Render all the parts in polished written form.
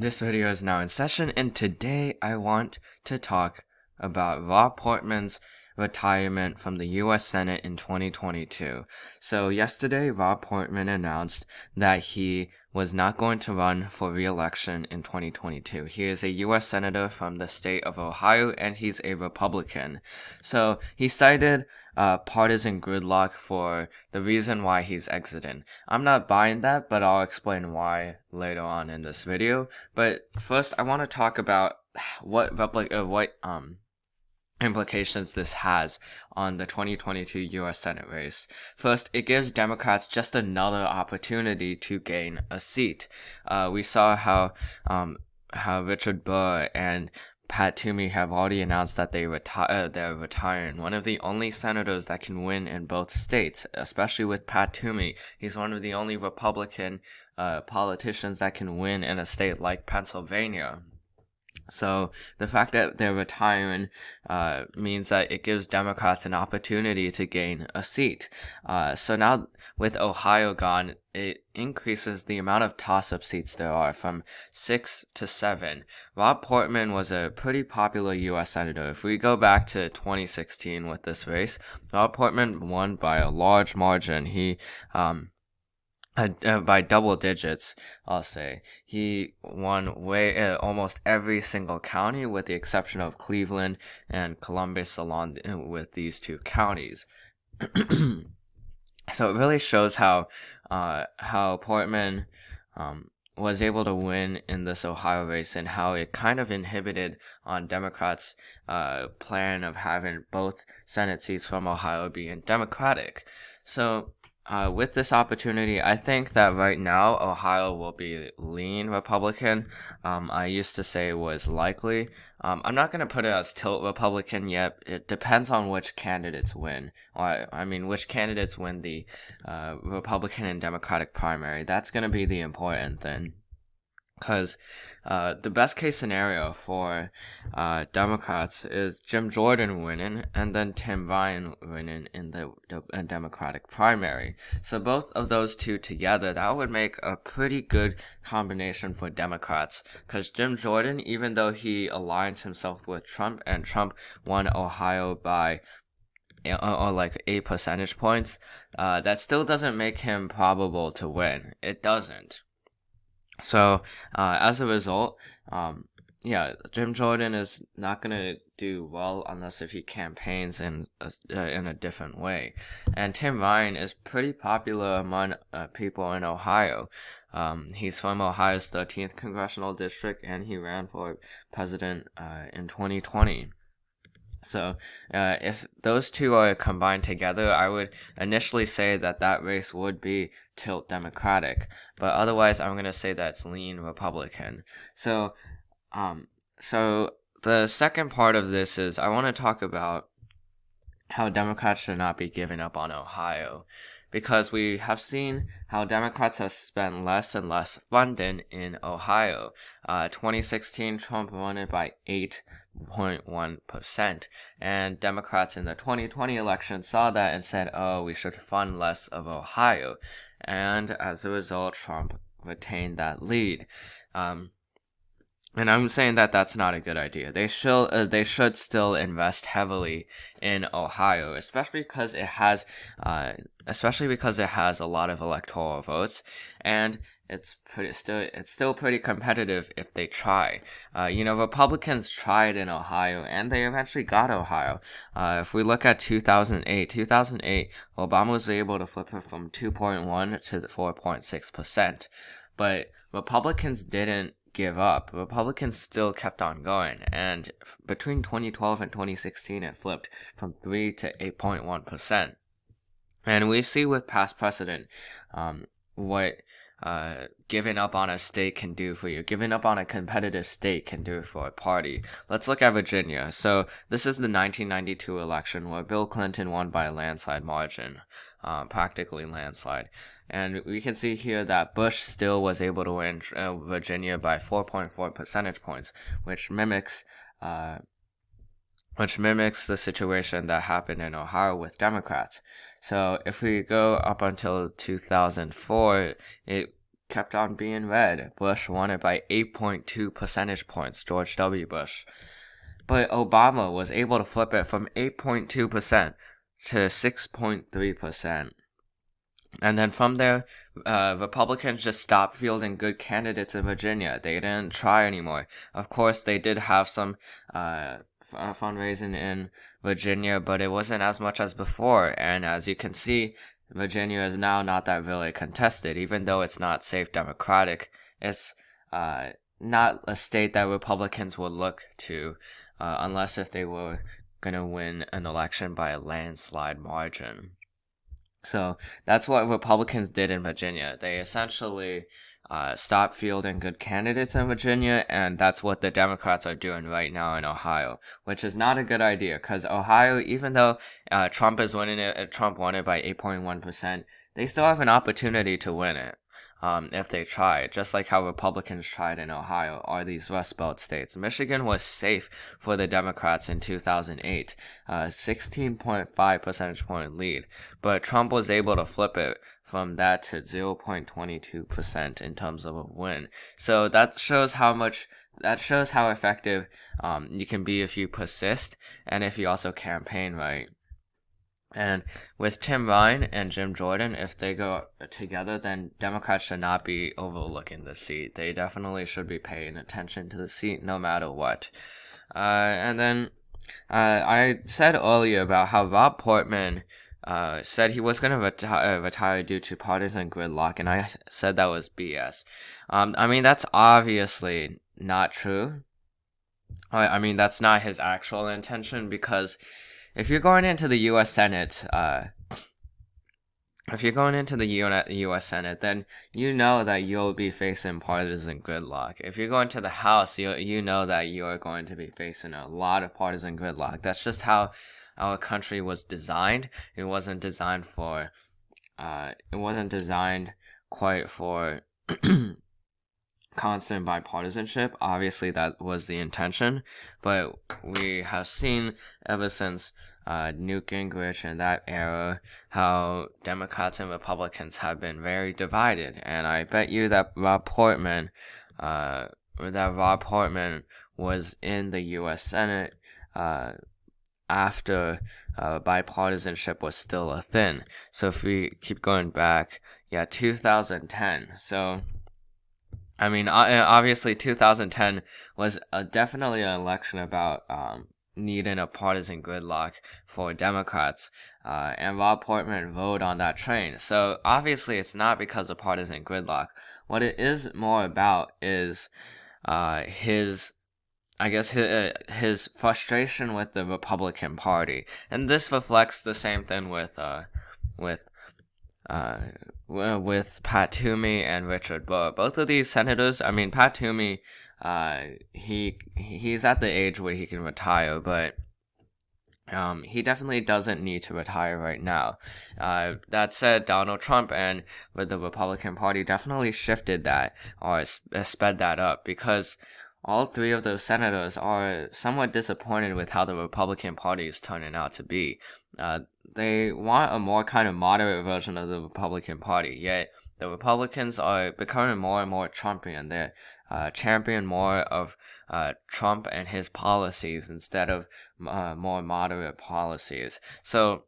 This video is now in session, and today I want to talk about Rob Portman's retirement from the U.S. Senate in 2022. So yesterday, Rob Portman announced that he was not going to run for re-election in 2022. He is a U.S. Senator from the state of Ohio, and he's a Republican. So he cited partisan gridlock for the reason why he's exiting. I'm not buying that, but I'll explain why later on in this video. But first, I want to talk about what implications this has on the 2022 U.S. Senate race. First, it gives Democrats just another opportunity to gain a seat. We saw how Richard Burr and Pat Toomey have already announced that they're retiring. One of the only senators that can win in both states, especially with Pat Toomey. He's one of the only Republican politicians that can win in a state like Pennsylvania. So the fact that they're retiring means that it gives Democrats an opportunity to gain a seat. So now with Ohio gone, it increases the amount of toss-up seats there are from 6 to 7. Rob Portman was a pretty popular U.S. Senator. If we go back to 2016 with this race, Rob Portman won by a large margin. He by double digits, I'll say. He won almost every single county with the exception of Cleveland and Columbus along with these two counties. So it really shows how Portman was able to win in this Ohio race and how it kind of inhibited on Democrats' plan of having both Senate seats from Ohio being Democratic. So with this opportunity, I think that right now Ohio will be lean Republican. I used to say it was likely. I'm not going to put it as tilt Republican yet. It depends on which candidates win. Which candidates win the Republican and Democratic primary. That's going to be the important thing. Because the best case scenario for Democrats is Jim Jordan winning and then Tim Ryan winning in the Democratic primary. So both of those two together, that would make a pretty good combination for Democrats. Because Jim Jordan, even though he aligns himself with Trump, and Trump won Ohio by like 8 percentage points, that still doesn't make him probable to win. It doesn't. So, as a result, Jim Jordan is not going to do well unless if he campaigns in a different way. And Tim Ryan is pretty popular among people in Ohio. He's from Ohio's 13th Congressional District, and he ran for president in 2020. So, if those two are combined together, I would initially say that race would be tilt Democratic, but otherwise, I'm gonna say that's lean Republican. So the second part of this is I want to talk about how Democrats should not be giving up on Ohio, because we have seen how Democrats have spent less and less funding in Ohio. 2016, Trump won it by 8.1%, and Democrats in the 2020 election saw that and said, oh, we should fund less of Ohio, and as a result, Trump retained that lead. And I'm saying that that's not a good idea. They should still invest heavily in Ohio, especially because it has a lot of electoral votes, and it's still pretty competitive if they try. Republicans tried in Ohio, and they eventually got Ohio. If we look at 2008, Obama was able to flip it from 2.1 to 4.6%, but Republicans didn't give up. Republicans still kept on going, and between 2012 and 2016 it flipped from 3 to 8.1%. And we see with past precedent what giving up on a state can do for you. Giving up on a competitive state can do for a party. Let's look at Virginia. So this is the 1992 election where Bill Clinton won by a landslide margin, practically landslide. And we can see here that Bush still was able to win Virginia by 4.4 percentage points, which mimics the situation that happened in Ohio with Democrats. So if we go up until 2004, kept on being red. Bush won it by 8.2 percentage points, George W. Bush. But Obama was able to flip it from 8.2% to 6.3%. And then from there, Republicans just stopped fielding good candidates in Virginia. They didn't try anymore. Of course, they did have some fundraising in Virginia, but it wasn't as much as before. And as you can see, Virginia is now not that really contested. Even though it's not safe Democratic, it's not a state that Republicans would look to unless if they were going to win an election by a landslide margin. So that's what Republicans did in Virginia. They essentially stopped fielding good candidates in Virginia, and that's what the Democrats are doing right now in Ohio, which is not a good idea because Ohio, even though Trump is winning it, Trump won it by 8.1%, they still have an opportunity to win it. If they try, just like how Republicans tried in Ohio or these Rust Belt states. Michigan was safe for the Democrats in 2008, 16.5 percentage point lead, but Trump was able to flip it from that to 0.22% in terms of a win. So that shows how effective you can be if you persist and if you also campaign right. And with Tim Ryan and Jim Jordan, if they go together, then Democrats should not be overlooking the seat. They definitely should be paying attention to the seat no matter what. And then I said earlier about how Rob Portman said he was going to retire due to partisan gridlock, and I said that was BS. I mean, that's obviously not true. I mean, that's not his actual intention because if you're going into the U.S. Senate, then you know that you'll be facing partisan gridlock. If you're going to the House, you know that you're going to be facing a lot of partisan gridlock. That's just how our country was designed. It wasn't designed quite for constant bipartisanship. Obviously, that was the intention, but we have seen ever since Newt Gingrich in that era how Democrats and Republicans have been very divided. And I bet you that Rob Portman was in the U.S. Senate after bipartisanship was still a thing. So if we keep going back, 2010. So I mean, obviously 2010 was definitely an election about needing a partisan gridlock for Democrats, and Rob Portman rode on that train. So obviously it's not because of partisan gridlock. What it is more about is his frustration with the Republican Party, and this reflects the same thing with Pat Toomey and Richard Burr. Both of these senators, I mean, Pat Toomey, he's at the age where he can retire, but he definitely doesn't need to retire right now. That said, Donald Trump and with the Republican Party definitely shifted that or sped that up because all three of those senators are somewhat disappointed with how the Republican Party is turning out to be. They want a more kind of moderate version of the Republican Party, yet the Republicans are becoming more and more Trumpian. They champion more of Trump and his policies instead of more moderate policies. So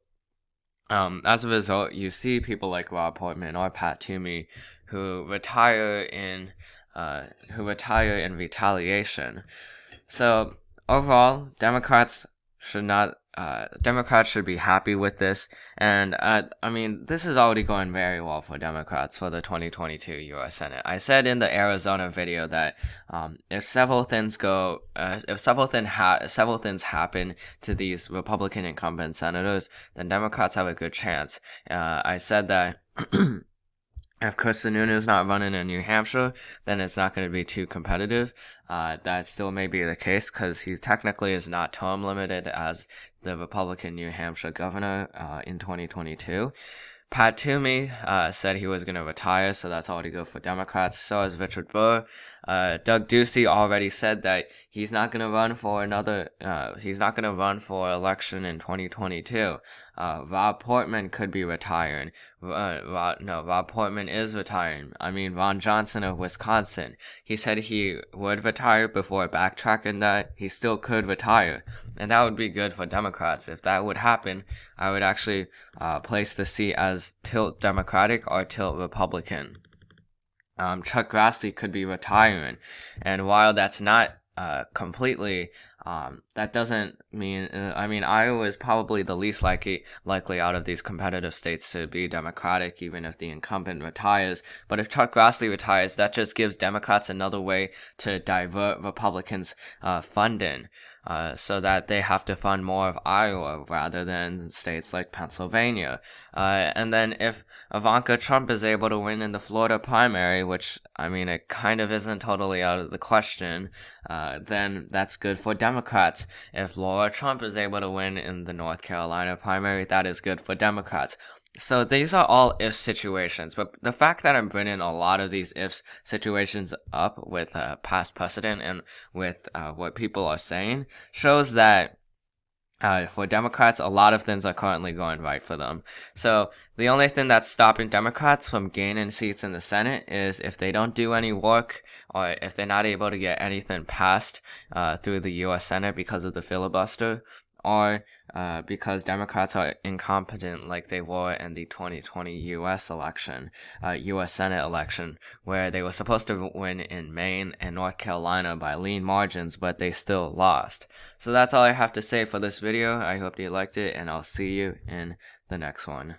as a result, you see people like Rob Portman or Pat Toomey who retire in retaliation. So overall, Democrats should be happy with this, and I mean, this is already going very well for Democrats for the 2022 U.S. Senate. I said in the Arizona video that if several things happen to these Republican incumbent senators, then Democrats have a good chance. I said that if Chris Sununu is not running in New Hampshire, then it's not going to be too competitive. That still may be the case because he technically is not term limited as the Republican New Hampshire governor in 2022. Pat Toomey said he was going to retire, so that's already good for Democrats. So is Richard Burr. Doug Ducey already said that he's not gonna run for election in 2022. Rob Portman could be retiring. Rob Portman is retiring. I mean, Ron Johnson of Wisconsin. He said he would retire before backtracking that he still could retire. And that would be good for Democrats. If that would happen, I would actually place the seat as tilt Democratic or tilt Republican. Chuck Grassley could be retiring. And while that's not completely, that doesn't mean, Iowa is probably the least likely out of these competitive states to be Democratic, even if the incumbent retires. But if Chuck Grassley retires, that just gives Democrats another way to divert Republicans' funding. So that they have to fund more of Iowa rather than states like Pennsylvania. And then if Ivanka Trump is able to win in the Florida primary, which, it kind of isn't totally out of the question, then that's good for Democrats. If Laura Trump is able to win in the North Carolina primary, that is good for Democrats. So these are all if situations, but the fact that I'm bringing a lot of these if situations up with past precedent and with what people are saying shows that for Democrats, a lot of things are currently going right for them. So the only thing that's stopping Democrats from gaining seats in the Senate is if they don't do any work or if they're not able to get anything passed through the U.S. Senate because of the filibuster, or because Democrats are incompetent like they were in the 2020 U.S. Senate election, where they were supposed to win in Maine and North Carolina by lean margins, but they still lost. So that's all I have to say for this video. I hope you liked it, and I'll see you in the next one.